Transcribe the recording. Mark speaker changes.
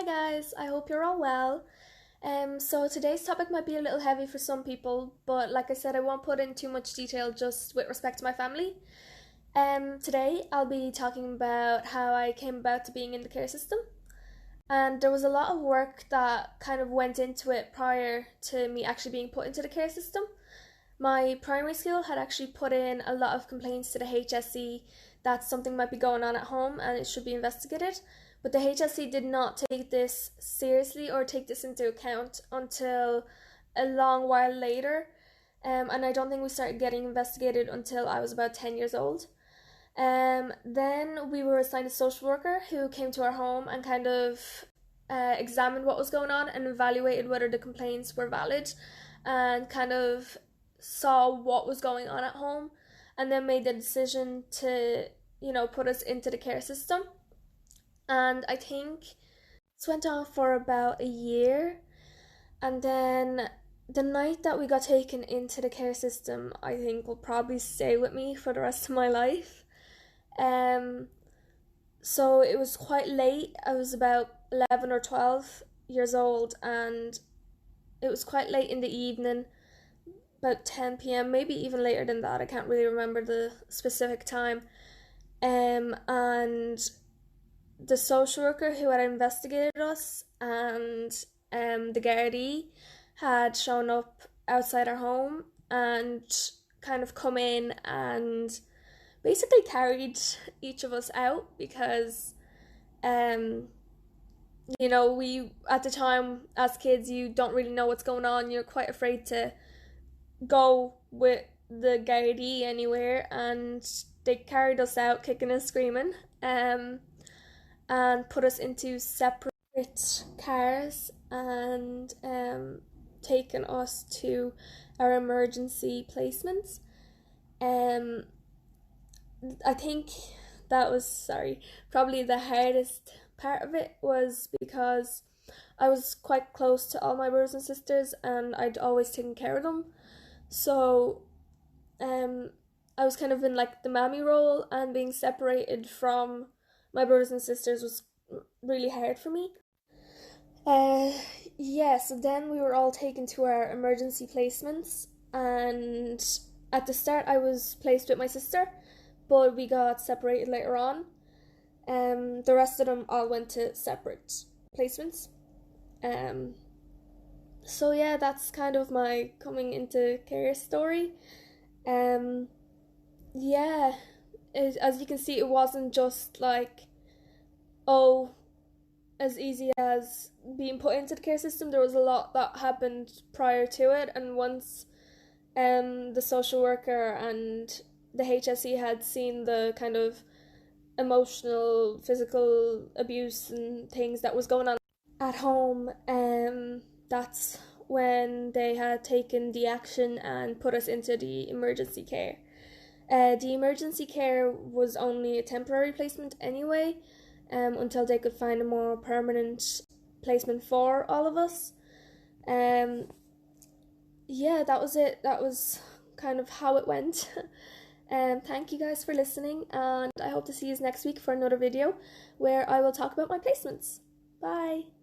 Speaker 1: guys, I hope you're all well. So today's topic might be a little heavy for some people, but like I said, I won't put in too much detail just with respect to my family. Today I'll be talking about how I came about to being in the care system. And there was a lot of work that kind of went into it prior to me actually being put into the care system. My primary school had actually put in a lot of complaints to the HSE that something might be going on at home and it should be investigated. But the HSE did not take this seriously or take this into account until a long while later. And I don't think we started getting investigated until I was about 10 years old. Then we were assigned a social worker who came to our home and kind of examined what was going on and evaluated whether the complaints were valid and kind of saw what was going on at home and then made the decision to, put us into the care system. And I think this went on for about a year. And then the night that we got taken into the care system, I think will probably stay with me for the rest of my life. So it was quite late. I was about 11 or 12 years old, and it was quite late in the evening, about 10 p.m, maybe even later than that. I can't really remember the specific time. And the social worker who had investigated us and the Gardaí had shown up outside our home and kind of come in and basically carried each of us out because we at the time as kids, you don't really know what's going on. You're quite afraid to go with the Gardaí anywhere, and they carried us out kicking and screaming and put us into separate cars and taken us to our emergency placements. I think that was, probably the hardest part of it was because I was quite close to all my brothers and sisters and I'd always taken care of them. So I was kind of in like the mammy role, and being separated from my brothers and sisters was really hard for me. So then we were all taken to our emergency placements, and at the start I was placed with my sister, but we got separated later on. The rest of them all went to separate placements. So yeah, that's kind of my coming into care story. As you can see, it wasn't just like, as easy as being put into the care system. There was a lot that happened prior to it, and once the social worker and the HSE had seen the kind of emotional, physical abuse and things that was going on at home, that's when they had taken the action and put us into the emergency care. The emergency care was only a temporary placement anyway, until they could find a more permanent placement for all of us. That was it. That was kind of how it went. Thank you guys for listening, and I hope to see you next week for another video where I will talk about my placements. Bye!